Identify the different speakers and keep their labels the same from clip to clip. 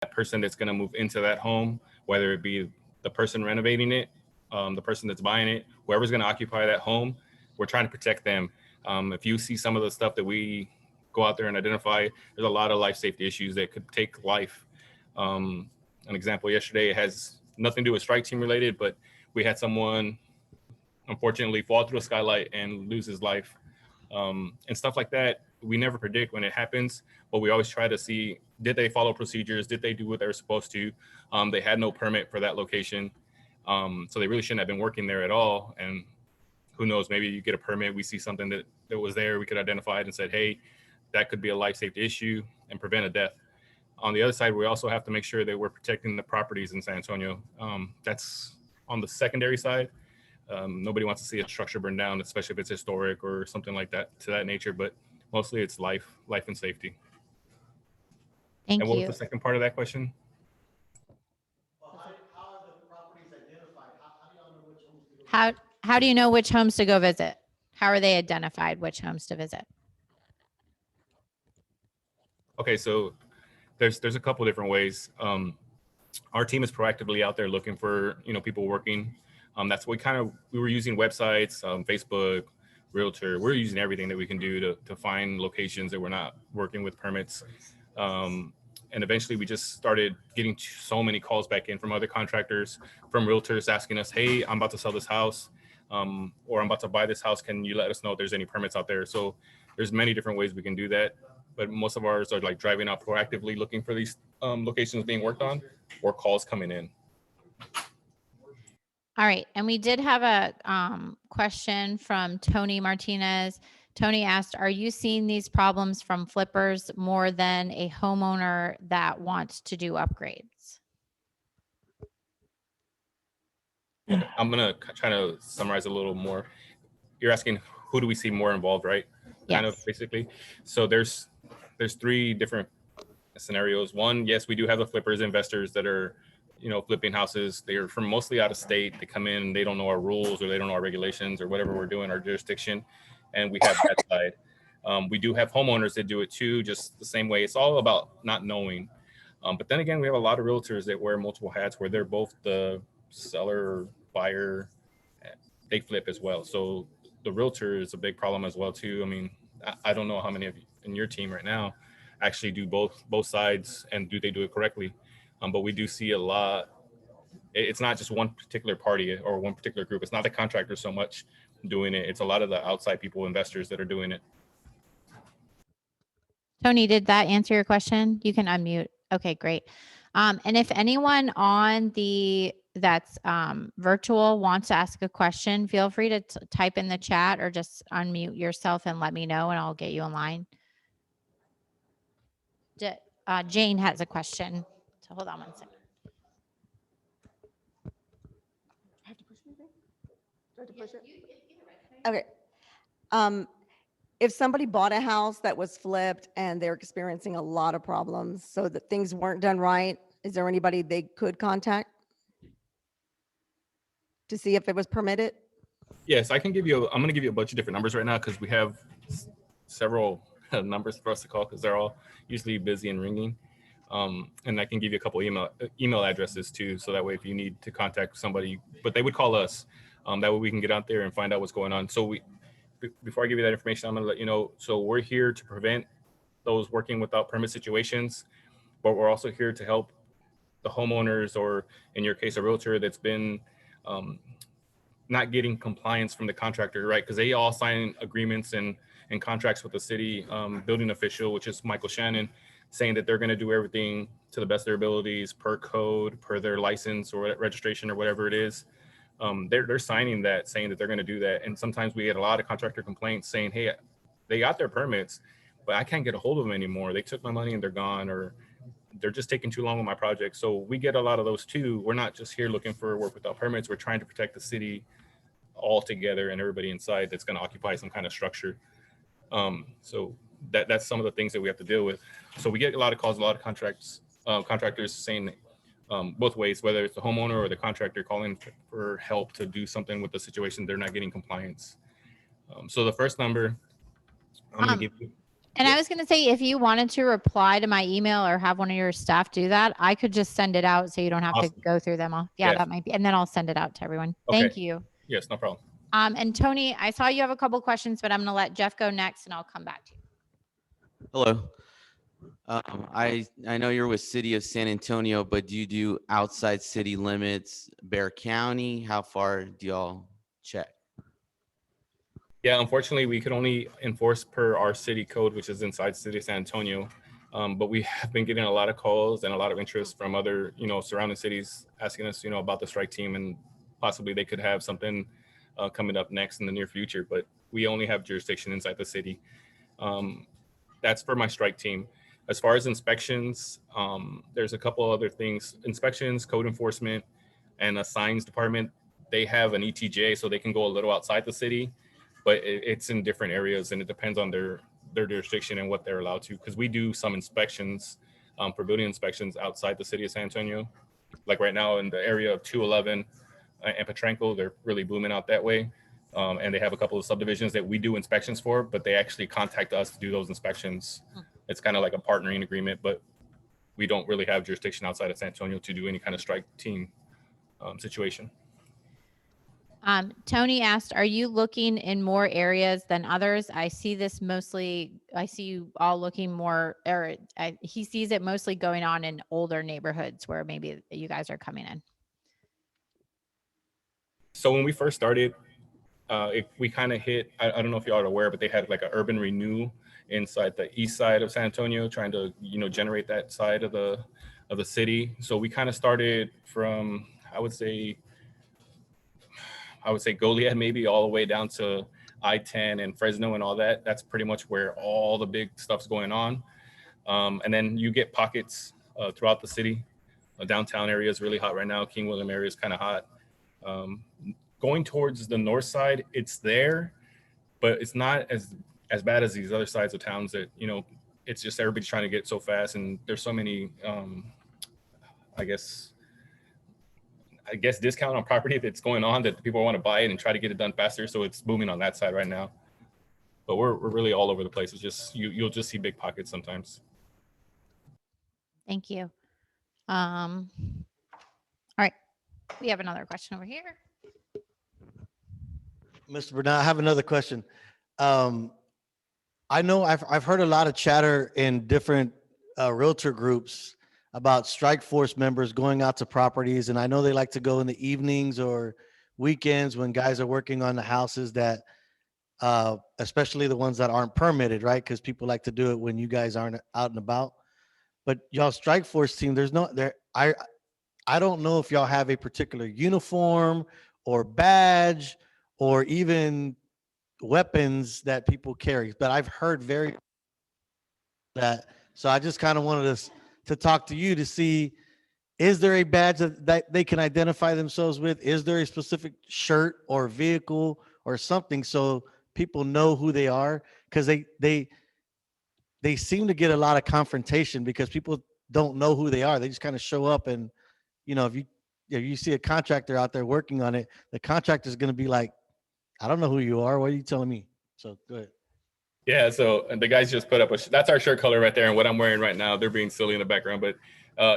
Speaker 1: person that's going to move into that home, whether it be the person renovating it, the person that's buying it, whoever's going to occupy that home, we're trying to protect them. If you see some of the stuff that we go out there and identify, there's a lot of life safety issues that could take life. An example yesterday, it has nothing to do with strike team related, but we had someone unfortunately fall through a skylight and lose his life. And stuff like that, we never predict when it happens, but we always try to see, did they follow procedures? Did they do what they were supposed to? They had no permit for that location. So they really shouldn't have been working there at all. And who knows, maybe you get a permit, we see something that was there, we could identify it and said, hey, that could be a life safety issue and prevent a death. On the other side, we also have to make sure that we're protecting the properties in San Antonio. That's on the secondary side. Nobody wants to see a structure burn down, especially if it's historic or something like that to that nature. But mostly it's life and safety.
Speaker 2: Thank
Speaker 1: and what
Speaker 2: you.
Speaker 1: was the second part of that question?
Speaker 2: How do you know which homes to go visit? How are they identified? Which homes to visit?
Speaker 1: Okay, so there's a couple different ways. Our team is proactively out there looking for people working. That's what we were using websites, Facebook, Realtor. We're using everything that we can do to find locations that we're not working with permits. And eventually we just started getting so many calls back in from other contractors, from realtors asking us, hey, I'm about to sell this house, or I'm about to buy this house. Can you let us know if there's any permits out there? So there's many different ways we can do that. But most of ours are like driving out proactively looking for these locations being worked on or calls coming in.
Speaker 2: All right. And we did have a question from Tony Martinez. Tony asked, are you seeing these problems from flippers more than a homeowner that wants to do upgrades?
Speaker 1: I'm going to try to summarize a little more. You're asking who do we see more involved, right?
Speaker 2: Yes.
Speaker 1: Kind of basically. So there's three different scenarios. One, yes, we do have the flippers, investors that are flipping houses. They're from mostly out of state. They come in, they don't know our rules or they don't know our regulations or whatever we're doing, our jurisdiction. And we have that side. We do have homeowners that do it too, just the same way. It's all about not knowing. But then again, we have a lot of realtors that wear multiple hats where they're both the seller, buyer, they flip as well. So the realtor is a big problem as well too. I mean, I don't know how many of you in your team right now actually do both sides and do they do it correctly. But we do see a lot. It's not just one particular party or one particular group. It's not the contractors so much doing it. It's a lot of the outside people, investors that are doing it.
Speaker 2: Tony, did that answer your question? You can unmute. Okay, great. And if anyone on that's virtual wants to ask a question, feel free to type in the chat or just unmute yourself and let me know and I'll get you in line. Jane has a question. So hold on one second.
Speaker 3: I have to push anything? Do I have to push it? Okay. If somebody bought a house that was flipped and they're experiencing a lot of problems so that things weren't done right, is there anybody they could contact to see if it was permitted?
Speaker 1: Yes, I'm going to give you a bunch of different numbers right now because we have several numbers for us to call because they're all usually busy and ringing. And I can give you a couple email addresses too. So that way, if you need to contact somebody, but they would call us, that way we can get out there and find out what's going on. So before I give you that information, I'm going to let you know. So we're here to prevent those working without permit situations, but we're also here to help the homeowners, or in your case, a realtor that's been not getting compliance from the contractor, right? Because they all sign agreements and contracts with the city building official, which is Michael Shannon, saying that they're going to do everything to the best of their abilities per code, per their license or registration or whatever it is. They're signing that, saying that they're going to do that. And sometimes we get a lot of contractor complaints saying, hey, they got their permits, but I can't get a hold of them anymore. They took my money and they're gone, or they're just taking too long on my project. So we get a lot of those too. We're not just here looking for work without permits. We're trying to protect the city all together and everybody inside that's going to occupy some kind of structure. So that's some of the things that we have to deal with. So we get a lot of calls, a lot of contractors saying both ways, whether it's the homeowner or the contractor calling for help to do something with the situation. They're not getting compliance. So the first number I'm going to give you.
Speaker 2: And I was going to say, if you wanted to reply to my email or have one of your staff do that, I could just send it out so you don't have to
Speaker 1: Awesome.
Speaker 2: go through them all. Yeah,
Speaker 1: Yes.
Speaker 2: that might be. And then I'll send it out to everyone.
Speaker 1: Okay.
Speaker 2: Thank you.
Speaker 1: Yes, no problem.
Speaker 2: And Tony, I saw you have a couple questions, but I'm going to let Jeff go next and I'll come back to you.
Speaker 4: Hello. I know you're with City of San Antonio, but do you do outside city limits, Bexar County? How far do y'all check?
Speaker 1: Yeah, unfortunately, we could only enforce per our city code, which is inside City of San Antonio. But we have been getting a lot of calls and a lot of interest from other, surrounding cities asking us, about the strike team, and possibly they could have something coming up next in the near future. But we only have jurisdiction inside the city. That's for my strike team. As far as inspections, there's a couple other things. Inspections, code enforcement, and a signs department. They have an ETJ, so they can go a little outside the city, but it's in different areas, and it depends on their jurisdiction and what they're allowed to. Because we do some inspections for building inspections outside the city of San Antonio. Like right now in the area of 211 and Petranco, they're really booming out that way. And they have a couple of subdivisions that we do inspections for, but they actually contact us to do those inspections. It's kind of like a partnering agreement, but we don't really have jurisdiction outside of San Antonio to do any kind of strike team situation.
Speaker 2: Tony asked, are you looking in more areas than others? I see you all looking more, he sees it mostly going on in older neighborhoods where maybe you guys are coming in.
Speaker 1: So when we first started, we kind of hit, I don't know if y'all are aware, but they had like an urban renew inside the east side of San Antonio, trying to, generate that side of the city. So we kind of started from, I would say Goliad, maybe all the way down to I-10 and Fresno and all that. That's pretty much where all the big stuff's going on. And then you get pockets throughout the city. Downtown area is really hot right now. King William area is kind of hot. Going towards the north side, it's there, but it's not as bad as these other sides of towns that, it's just everybody's trying to get so fast. And there's so many, I guess discount on property that's going on that people want to buy it and try to get it done faster. So it's booming on that side right now. But we're really all over the place. It's just, you'll just see big pockets sometimes.
Speaker 2: Thank you. All right. We have another question over here.
Speaker 5: Mr. Bernal, I have another question. I know I've heard a lot of chatter in different realtor groups about strike force members going out to properties, and I know they like to go in the evenings or weekends when guys are working on the houses that, especially the ones that aren't permitted, right? Because people like to do it when you guys aren't out and about. But y'all strike force team, I don't know if y'all have a particular uniform or badge or even weapons that people carry, but I've heard so I just kind of wanted to talk to you to see, is there a badge that they can identify themselves with? Is there a specific shirt or vehicle or something so people know who they are? Because they seem to get a lot of confrontation because people don't know who they are. They just kind of show up, and if you see a contractor out there working on it, the contractor is going to be like, I don't know who you are. What are you telling me? So go ahead.
Speaker 1: Yeah, so the guys just put up that's our shirt color right there, and what I'm wearing right now. They're being silly in the background, but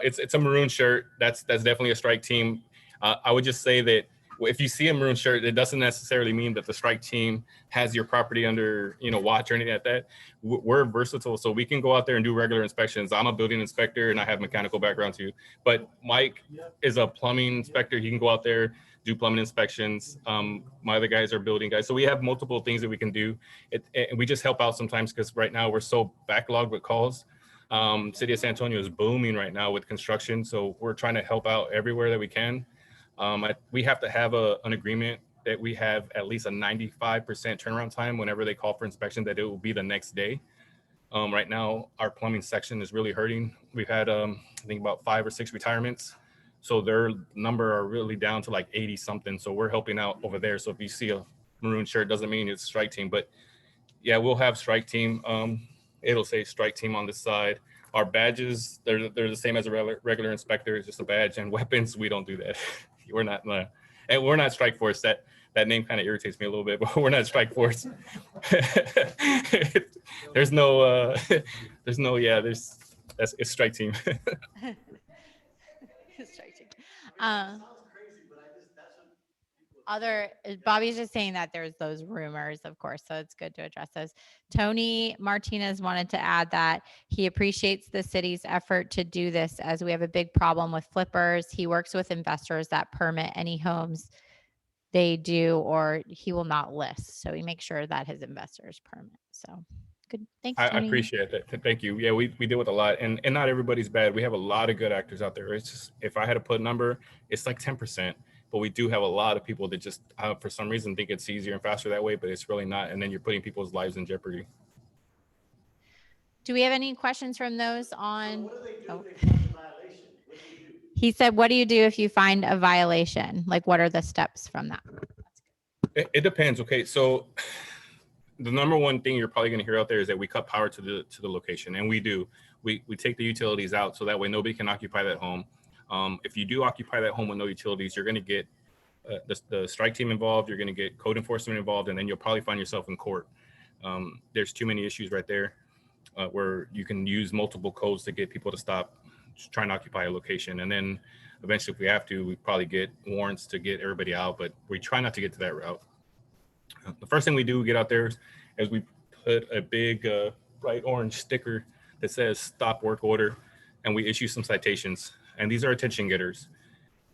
Speaker 1: it's a maroon shirt. That's definitely a strike team. I would just say that if you see a maroon shirt, it doesn't necessarily mean that the strike team has your property under watch or anything like that. We're versatile, so we can go out there and do regular inspections. I'm a building inspector and I have mechanical background too, but Mike is a plumbing inspector. He can go out there, do plumbing inspections. My other guys are building guys. So we have multiple things that we can do. And we just help out sometimes because right now we're so backlogged with calls. City of San Antonio is booming right now with construction. So we're trying to help out everywhere that we can. We have to have an agreement that we have at least a 95% turnaround time whenever they call for inspection, that it will be the next day. Right now, our plumbing section is really hurting. We've had, I think, about 5 or 6 retirements. So their number are really down to like 80 something. So we're helping out over there. So if you see a maroon shirt, doesn't mean it's strike team, but yeah, we'll have strike team. It'll say strike team on this side. Our badges, they're the same as a regular inspector. It's just a badge. And weapons, we don't do that. We're not strike force. that name kind of irritates me a little bit, but we're not strike force. There's no, it's strike team.
Speaker 2: Strike team. Bobby's just saying that there's those rumors, of course, so it's good to address those. Tony Martinez wanted to add that he appreciates the city's effort to do this, as we have a big problem with flippers. He works with investors that permit any homes they do, or he will not list. So he makes sure that his investors permit. So good. Thanks,
Speaker 1: I
Speaker 2: Tony.
Speaker 1: appreciate that. Thank you. Yeah, we deal with a lot, and not everybody's bad. We have a lot of good actors out there. It's just, if I had to put a number, it's like 10%. But we do have a lot of people that just, for some reason, think it's easier and faster that way, but it's really not. And then you're putting people's lives in jeopardy.
Speaker 2: Do we have any questions from those on?
Speaker 5: What do they do
Speaker 2: Oh.
Speaker 5: if they find a violation? What do you do?
Speaker 2: He said, what do you do if you find a violation? Like, what are the steps from that?
Speaker 1: It depends. Okay, so the number one thing you're probably going to hear out there is that we cut power to the location, and we do. We take the utilities out so that way nobody can occupy that home. If you do occupy that home with no utilities, you're going to get the strike team involved. You're going to get code enforcement involved, and then you'll probably find yourself in court. There's too many issues right there where you can use multiple codes to get people to stop trying to occupy a location. And then eventually, if we have to, we probably get warrants to get everybody out, but we try not to get to that route. The first thing we do get out there is we put a big bright orange sticker that says stop work order, and we issue some citations. And these are attention getters.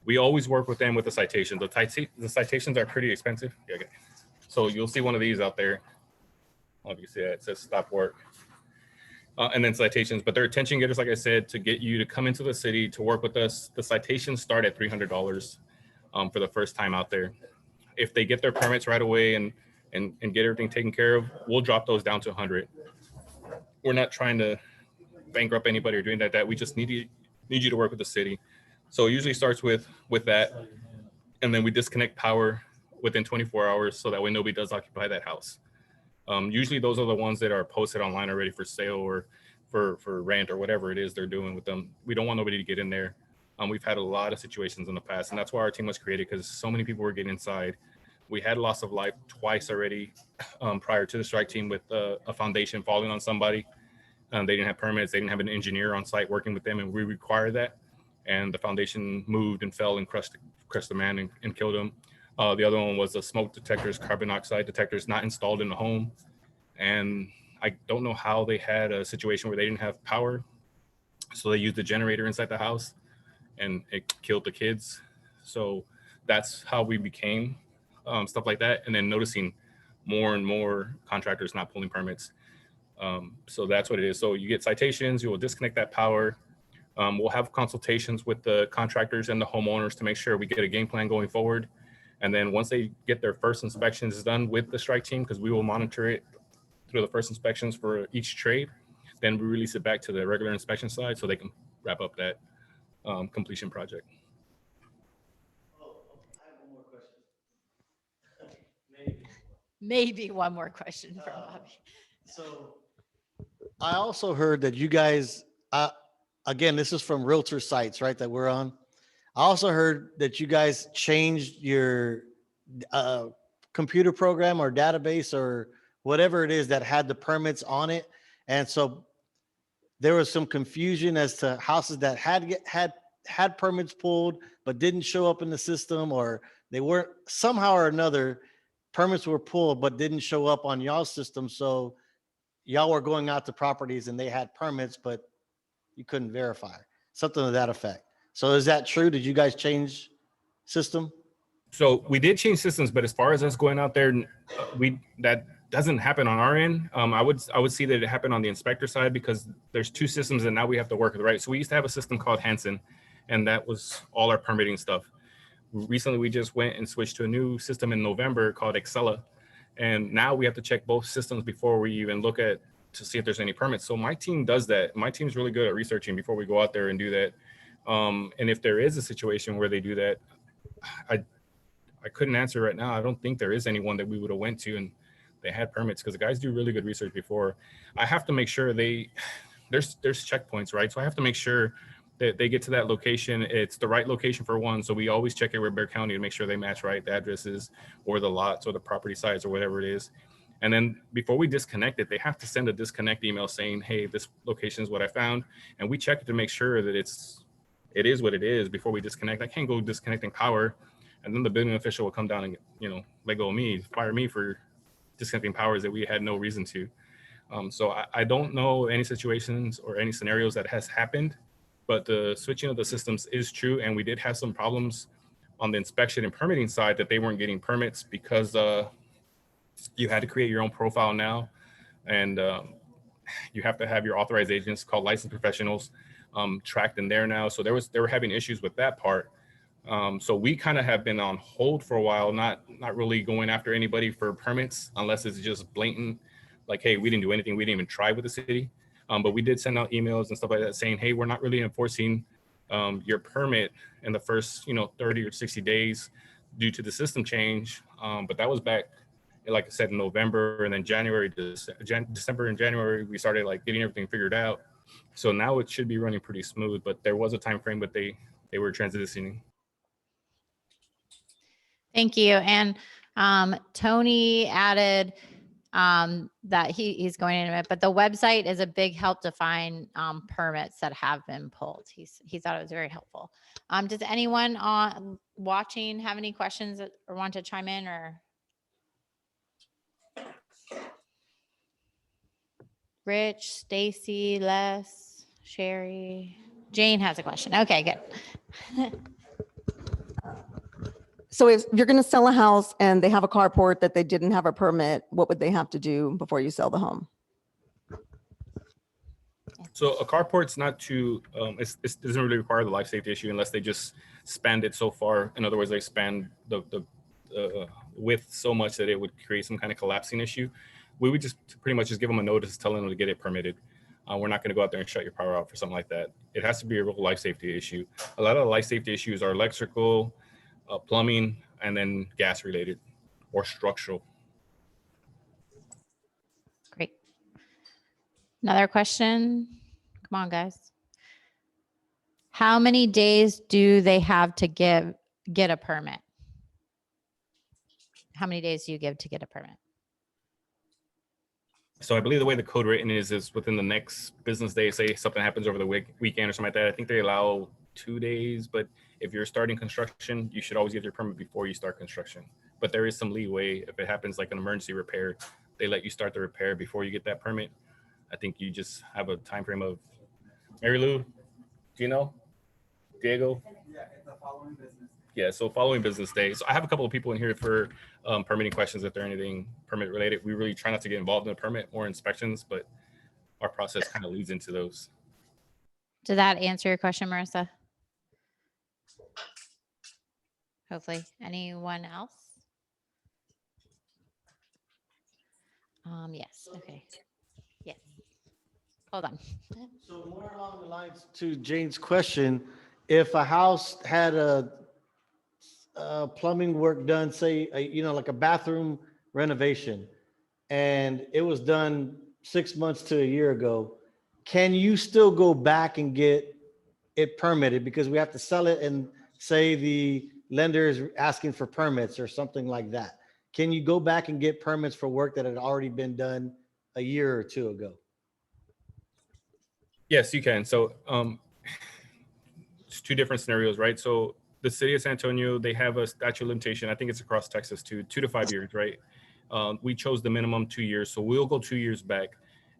Speaker 1: We always work with them with the citations. The citations are pretty expensive. Yeah, okay. So you'll see one of these out there. Obviously, it says stop work. And then citations, but they're attention getters, like I said, to get you to come into the city to work with us. The citations start at $300 for the first time out there. If they get their permits right away and get everything taken care of, we'll drop those down to 100. We're not trying to bankrupt anybody or doing that. We just need you to work with the city. So it usually starts with that, and then we disconnect power within 24 hours so that way nobody does occupy that house. Usually those are the ones that are posted online already for sale or for rent or whatever it is they're doing with them. We don't want nobody to get in there. We've had a lot of situations in the past, and that's why our team was created, because so many people were getting inside. We had loss of life twice already prior to the strike team with a foundation falling on somebody. They didn't have permits. They didn't have an engineer on site working with them, and we required that. And the foundation moved and fell and crushed the man and killed him. The other one was the smoke detectors, carbon monoxide detectors not installed in the home. And I don't know how they had a situation where they didn't have power. So they used the generator inside the house and it killed the kids. So that's how we became stuff like that. And then noticing more and more contractors not pulling permits. So that's what it is. So you get citations, you will disconnect that power. We'll have consultations with the contractors and the homeowners to make sure we get a game plan going forward. And then once they get their first inspections done with the strike team, because we will monitor it through the first inspections for each trade, then we release it back to the regular inspection side so they can wrap up that completion project.
Speaker 5: Oh, I have one more question.
Speaker 2: Maybe one more question from Bobby.
Speaker 5: So I also heard that you guys, again, this is from realtor sites, right, that we're on. I also heard that you guys changed your computer program or database or whatever it is that had the permits on it. And so there was some confusion as to houses that had permits pulled, but didn't show up in the system, or they weren't somehow or another permits were pulled, but didn't show up on y'all's system. So y'all were going out to properties and they had permits, but you couldn't verify, something to that effect. So is that true? Did you guys change system?
Speaker 1: So we did change systems, but as far as us going out there, that doesn't happen on our end. I would see that it happened on the inspector side, because there's two systems and now we have to work with, right? So we used to have a system called Hansen, and that was all our permitting stuff. Recently, we just went and switched to a new system in November called Excella. And now we have to check both systems before we even look at to see if there's any permits. So my team does that. My team's really good at researching before we go out there and do that. And if there is a situation where they do that, I couldn't answer right now. I don't think there is anyone that we would have went to and they had permits, because the guys do really good research before. I have to make sure there's checkpoints, right? So I have to make sure They get to that location, it's the right location for one. So we always check every Bear County to make sure they match right, the addresses or the lots or the property size or whatever it is. And then before we disconnect it, they have to send a disconnect email saying, hey, this location is what I found. And we check it to make sure that it is what it is before we disconnect. I can't go disconnecting power. And then the building official will come down and, let go of me, fire me for disconnecting powers that we had no reason to. So I don't know any situations or any scenarios that has happened, but the switching of the systems is true. And we did have some problems on the inspection and permitting side that they weren't getting permits because you had to create your own profile now. And you have to have your authorized agents called licensed professionals tracked in there now. So they were having issues with that part. So we kind of have been on hold for a while, not really going after anybody for permits unless it's just blatant, like, hey, we didn't do anything. We didn't even try with the city. But we did send out emails and stuff like that saying, hey, we're not really enforcing your permit in the first, 30 or 60 days due to the system change. But that was back, like I said, in November, and then December and January, we started like getting everything figured out. So now it should be running pretty smooth, but there was a time frame, but they were transitioning.
Speaker 2: Thank you. And Tony added that he's going in a minute, but the website is a big help to find permits that have been pulled. He thought it was very helpful. Does anyone watching have any questions or want to chime in or? Rich, Stacy, Les, Sherry, Jane has a question. Okay, good.
Speaker 3: So if you're going to sell a house and they have a carport that they didn't have a permit, what would they have to do before you sell the home?
Speaker 1: So a carport's not too, it doesn't really require the life safety issue unless they just spanned it so far. In other words, they span the width so much that it would create some kind of collapsing issue. We would just pretty much just give them a notice telling them to get it permitted. We're not going to go out there and shut your power out for something like that. It has to be a real life safety issue. A lot of the life safety issues are electrical, plumbing, and then gas related or structural.
Speaker 2: Great. Another question? Come on, guys. How many days do they have to get a permit? How many days do you give to get a permit?
Speaker 1: So I believe the way the code written is within the next business day. Say something happens over the weekend or something like that. I think they allow 2 days, but if you're starting construction, you should always get your permit before you start construction. But there is some leeway. If it happens like an emergency repair, they let you start the repair before you get that permit. I think you just have a time frame of, Mary Lou, do you know? Diego?
Speaker 6: Yeah, it's the following business.
Speaker 1: Yeah, so following business day. So I have a couple of people in here for permitting questions if they're anything permit related. We really try not to get involved in the permit or inspections, but our process kind of leads into those.
Speaker 2: Did that answer your question, Marissa? Hopefully. Anyone else? Yes. Okay. Yes. Hold on.
Speaker 5: So more along the lines to Jane's question, if a house had a plumbing work done, say, like a bathroom renovation, and it was done 6 months to a year ago, can you still go back and get it permitted? Because we have to sell it and say the lender is asking for permits or something like that. Can you go back and get permits for work that had already been done a year or two ago?
Speaker 1: Yes, you can. So it's two different scenarios, right? So the city of San Antonio, they have a statute of limitation. I think it's across Texas too, 2 to 5 years, right? We chose the minimum 2 years. So we'll go 2 years back.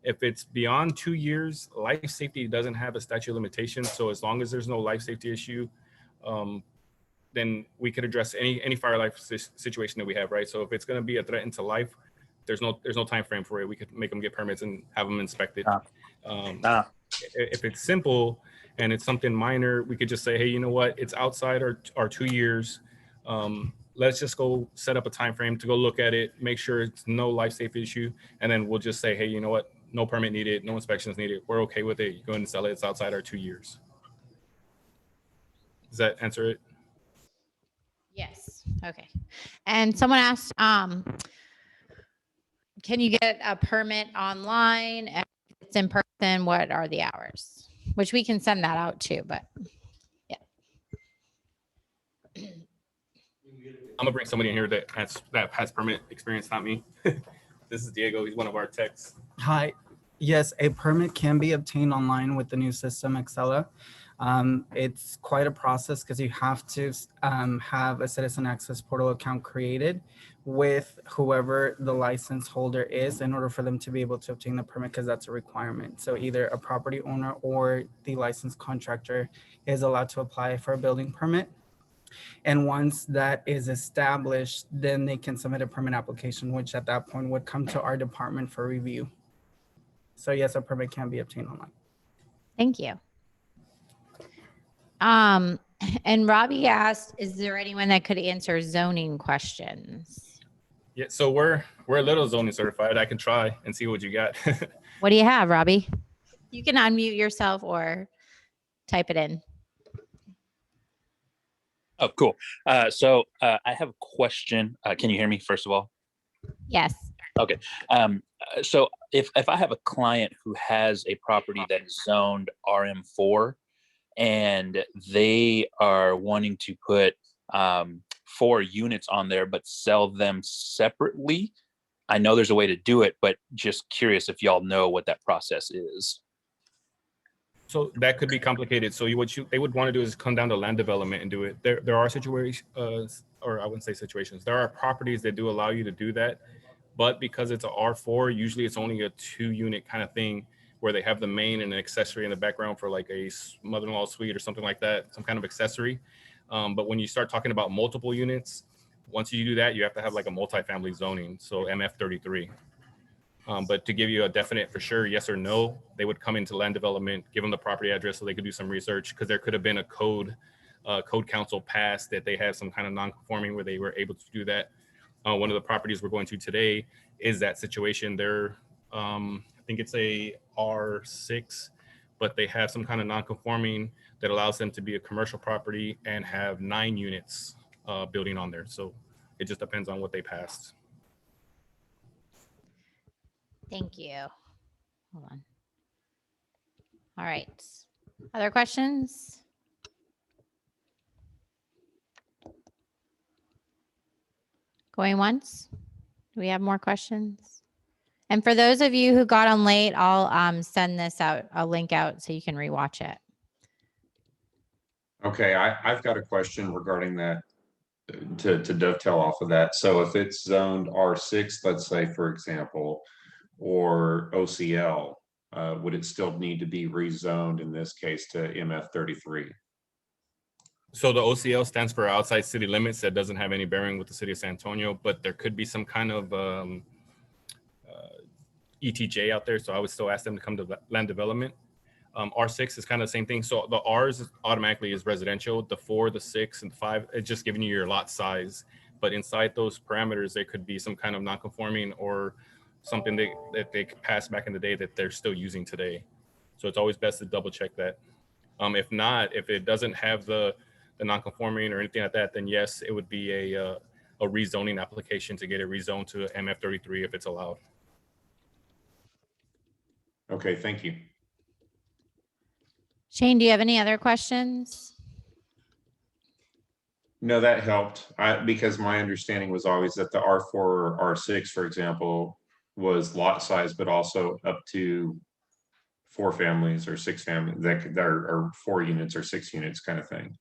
Speaker 1: If it's beyond 2 years, life safety doesn't have a statute of limitation. So as long as there's no life safety issue, then we could address any fire life situation that we have, right? So if it's going to be a threat into life, there's no time frame for it. We could make them get permits and have them inspected. If it's simple and it's something minor, we could just say, hey, you know what? It's outside our 2 years. Let's just go set up a time frame to go look at it, make sure it's no life safety issue, and then we'll just say, hey, you know what? No permit needed, no inspections needed. We're okay with it. You go ahead and sell it. It's outside our 2 years. Does that answer it?
Speaker 2: Yes. Okay. And someone asked, can you get a permit online? If it's in person, what are the hours? which we can send that out too, but
Speaker 1: I'm gonna bring somebody in here that has permit experience, not me. This is Diego. He's one of our techs.
Speaker 6: Hi. Yes, a permit can be obtained online with the new system, Excella. It's quite a process because you have to have a citizen access portal account created with whoever the license holder is in order for them to be able to obtain the permit, because that's a requirement. So either a property owner or the licensed contractor is allowed to apply for a building permit. And once that is established, then they can submit a permit application, which at that point would come to our department for review. So yes, a permit can be obtained online.
Speaker 2: thank you. And Robbie asked, is there anyone that could answer zoning questions?
Speaker 1: Yeah, so we're a little zoning certified. I can try and see what you got.
Speaker 2: What do you have, Robbie? You can unmute yourself or type it in.
Speaker 7: Oh, cool. So I have a question. Can you hear me, first of all?
Speaker 2: Yes.
Speaker 7: So if I have a client who has a property that is zoned RM4 and they are wanting to put 4 units on there but sell them separately, I know there's a way to do it, but just curious if y'all know what that process is.
Speaker 1: So that could be complicated. So they would want to do is come down to land development and do it. There are situations, or I wouldn't say situations. There are properties that do allow you to do that, but because it's a R4, usually it's only a 2-unit kind of thing where they have the main and an accessory in the background for like a mother-in-law suite or something like that, some kind of accessory. But when you start talking about multiple units, once you do that, you have to have like a multifamily zoning, so MF33. But to give you a definite for sure yes or no, they would come into land development, give them the property address so they could do some research, because there could have been a code council passed that they had some kind of non-conforming where they were able to do that. One of the properties we're going to today is that situation. They're, I think it's a R6, but they have some kind of non-conforming that allows them to be a commercial property and have 9 units building on there. So it just depends on what they passed.
Speaker 2: Thank you. Hold on. All right. Other questions? Going once? Do we have more questions? And for those of you who got on late, I'll send this out, a link out so you can rewatch it.
Speaker 8: Okay, I've got a question regarding that to dovetail off of that. So if it's zoned R6, let's say, for example, or OCL, would it still need to be rezoned in this case to MF33?
Speaker 1: So the OCL stands for outside city limits. That doesn't have any bearing with the city of San Antonio, but there could be some kind of ETJ out there. So I would still ask them to come to land development. R6 is kind of the same thing. So the R's automatically is residential. The 4, the 6, and the 5, it's just giving you your lot size. But inside those parameters, there could be some kind of non-conforming or something that they passed back in the day that they're still using today. So it's always best to double check that. If not, if it doesn't have the non-conforming or anything like that, then yes, it would be a rezoning application to get it rezoned to MF33 if it's allowed.
Speaker 8: Okay, thank you.
Speaker 2: Shane, do you have any other questions?
Speaker 8: No, that helped. Because my understanding was always that the R4 or R6, for example, was lot size, but also up to 4 families or 6 families that are 4 units or 6 units kind of thing.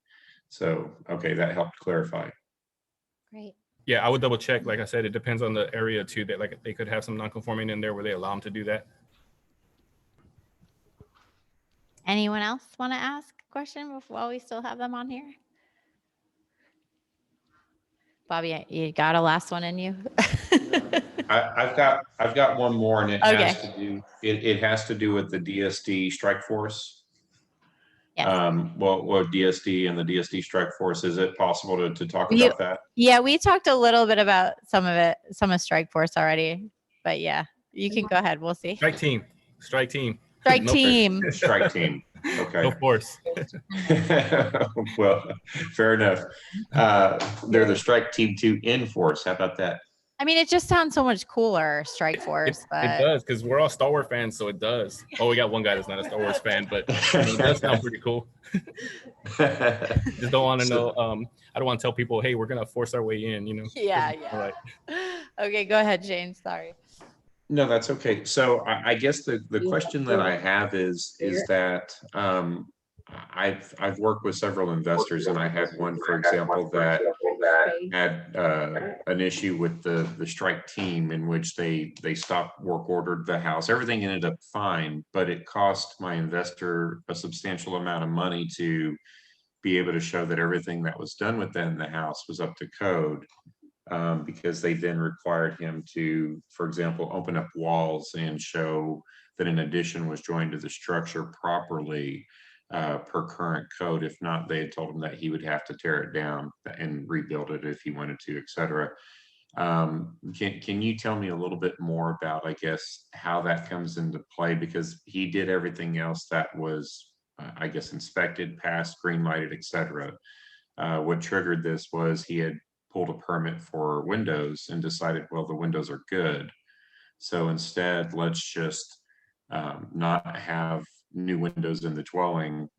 Speaker 8: So, okay, that helped clarify.
Speaker 2: Great.
Speaker 1: Yeah, I would double check. Like I said, it depends on the area too, that like they could have some non-conforming in there where they allow them to do that.
Speaker 2: Anyone else want to ask a question while we still have them on here? Bobby, you got a last one in you?
Speaker 8: I've got one more, and it
Speaker 2: Okay.
Speaker 8: has to do it has to do with the DSD strike force.
Speaker 2: Yes.
Speaker 8: Well, DSD and the DSD strike force. Is it possible to talk
Speaker 2: You-
Speaker 8: about that?
Speaker 2: Yeah, we talked a little bit about some of it, some of Strike Force already, but yeah, you can go ahead. We'll see.
Speaker 1: Strike team.
Speaker 2: Strike
Speaker 1: No
Speaker 2: team.
Speaker 8: Strike team. Okay.
Speaker 1: No force.
Speaker 8: Well, fair enough. They're the strike team to enforce. How about that?
Speaker 2: I mean, it just sounds so much cooler, Strike Force,
Speaker 1: It
Speaker 2: but
Speaker 1: does, because we're all Star Wars fans, so it does. Oh, we got one guy that's not a Star Wars fan, but I mean, it does sound pretty cool. Just don't want to know. I don't want to tell people, hey, we're gonna force our way in.
Speaker 2: yeah,
Speaker 1: All right.
Speaker 2: Okay, go ahead, Jane. Sorry.
Speaker 8: No, that's okay. So I guess the question that I have is that I've worked with several investors, and I had one, for example, that had an issue with the strike team, in which they stopped work ordered the house. Everything ended up fine, but it cost my investor a substantial amount of money to be able to show that everything that was done within the house was up to code. Because they then required him to, for example, open up walls and show that an addition was joined to the structure properly per current code. If not, they had told him that he would have to tear it down and rebuild it if he wanted to, et cetera. Can you tell me a little bit more about, I guess, how that comes into play? Because he did everything else that was, I guess, inspected, passed, green lighted, et cetera. What triggered this was he had pulled a permit for windows and decided, well, the windows are good. So instead, let's just not have new windows in the dwelling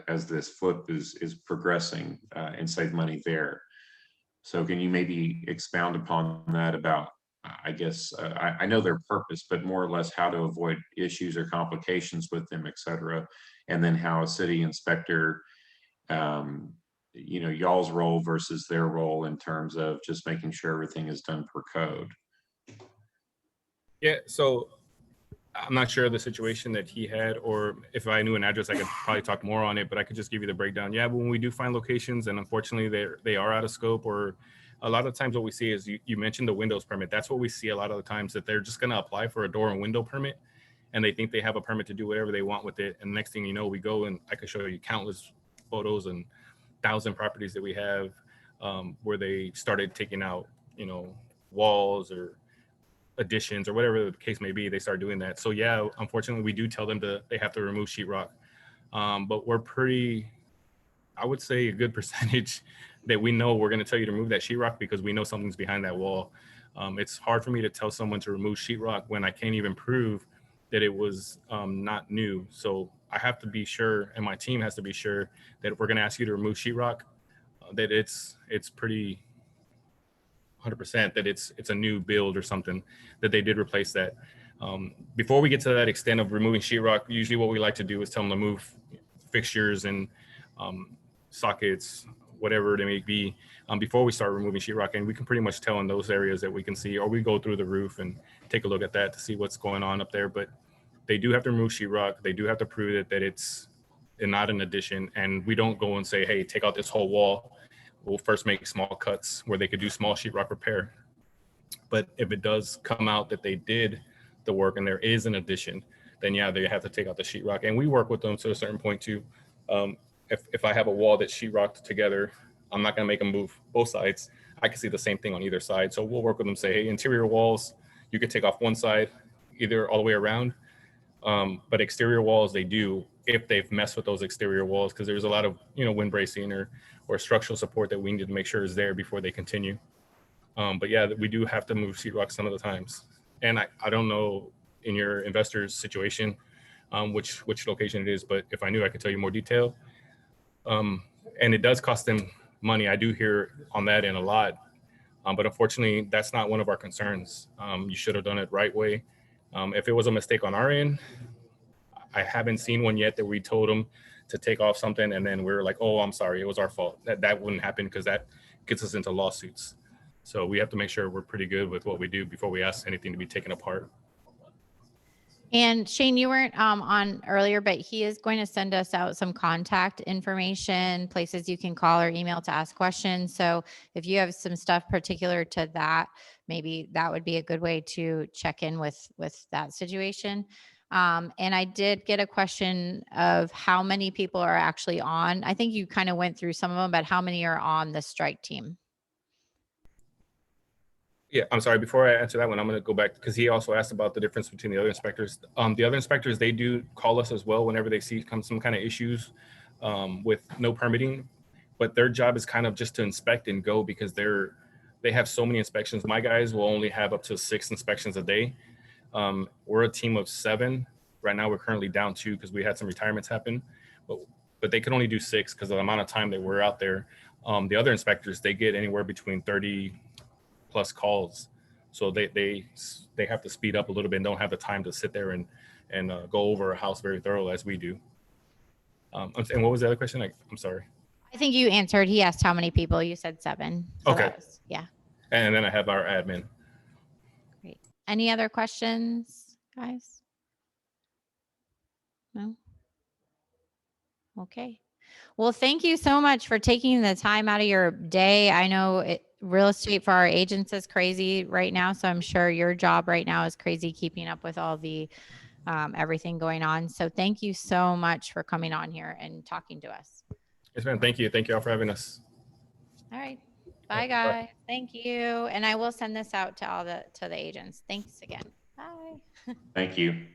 Speaker 8: as this flip is progressing and save money there. So can you maybe expound upon that about, I guess, I know their purpose, but more or less how to avoid issues or complications with them, et cetera. And then how a city inspector, y'all's role versus their role in terms of just making sure everything is done per code.
Speaker 1: Yeah, so I'm not sure of the situation that he had, or if I knew an address, I could probably talk more on it, but I could just give you the breakdown. Yeah, when we do find locations, and unfortunately they are out of scope, or a lot of times what we see is you mentioned the windows permit. That's what we see a lot of the times, that they're just going to apply for a door and window permit, and they think they have a permit to do whatever they want with it. And the next thing you know, we go, and I could show you countless photos and 1,000 properties that we have where they started taking out, walls or additions or whatever the case may be. They start doing that. So yeah, unfortunately, we do tell them they have to remove sheetrock. But we're pretty, I would say, a good percentage that we know we're going to tell you to remove that sheetrock because we know something's behind that wall. It's hard for me to tell someone to remove sheetrock when I can't even prove that it was not new. So I have to be sure, and my team has to be sure, that if we're going to ask you to remove sheetrock, that it's pretty 100% that it's a new build or something, that they did replace that. Before we get to that extent of removing sheetrock, usually what we like to do is tell them to move fixtures and sockets, whatever they may be, before we start removing sheetrock. And we can pretty much tell in those areas that we can see, or we go through the roof and take a look at that to see what's going on up there. But they do have to remove sheetrock. They do have to prove that it's not an addition. And we don't go and say, hey, take out this whole wall. We'll first make small cuts where they could do small sheetrock repair. But if it does come out that they did the work and there is an addition, then yeah, they have to take out the sheetrock. And we work with them to a certain point too. If I have a wall that's sheetrocked together, I'm not going to make them move both sides. I can see the same thing on either side. So we'll work with them, say, hey, interior walls, you could take off one side, either all the way around. But exterior walls, they do, if they've messed with those exterior walls, because there's a lot of, wind bracing or structural support that we need to make sure is there before they continue. But yeah, we do have to move sheetrock some of the times. And I don't know in your investor's situation, which location it is, but if I knew, I could tell you more detail. And it does cost them money. I do hear on that end a lot. But unfortunately, that's not one of our concerns. You should have done it right way. If it was a mistake on our end, I haven't seen one yet that we told them to take off something and then we're like, oh, I'm sorry, it was our fault. That wouldn't happen, because that gets us into lawsuits. So we have to make sure we're pretty good with what we do before we ask anything to be taken apart.
Speaker 2: And Shane, you weren't on earlier, but he is going to send us out some contact information, places you can call or email to ask questions. So if you have some stuff particular to that, maybe that would be a good way to check in with that situation. And I did get a question of how many people are actually on. I think you kind of went through some of them, but how many are on the strike team?
Speaker 1: Yeah, I'm sorry. Before I answer that one, I'm going to go back, because he also asked about the difference between the other inspectors. The other inspectors, they do call us as well whenever they see some kind of issues with no permitting, but their job is kind of just to inspect and go, because they're they have so many inspections. My guys will only have up to 6 inspections a day. We're a team of 7. Right now, we're currently down 2 because we had some retirements happen, but they can only do 6 because of the amount of time that we're out there. The other inspectors, they get anywhere between 30 plus calls. So they have to speed up a little bit and don't have the time to sit there and go over a house very thorough as we do. And what was the other question? I'm sorry.
Speaker 2: I think you answered. He asked how many people. You said 7. So
Speaker 1: Okay.
Speaker 2: Yeah.
Speaker 1: And then I have our admin.
Speaker 2: Great. Any other questions, guys? No? Okay. Well, thank you so much for taking the time out of your day. I know real estate for our agents is crazy right now. So I'm sure your job right now is crazy keeping up with all the everything going on. So thank you so much for coming on here and talking to us.
Speaker 1: Yes, ma'am. Thank you. Thank you all for having us.
Speaker 2: All right. Bye,
Speaker 1: Bye.
Speaker 2: guys. Thank you. And I will send this out to the agents. Thanks again. Bye.
Speaker 8: Thank you.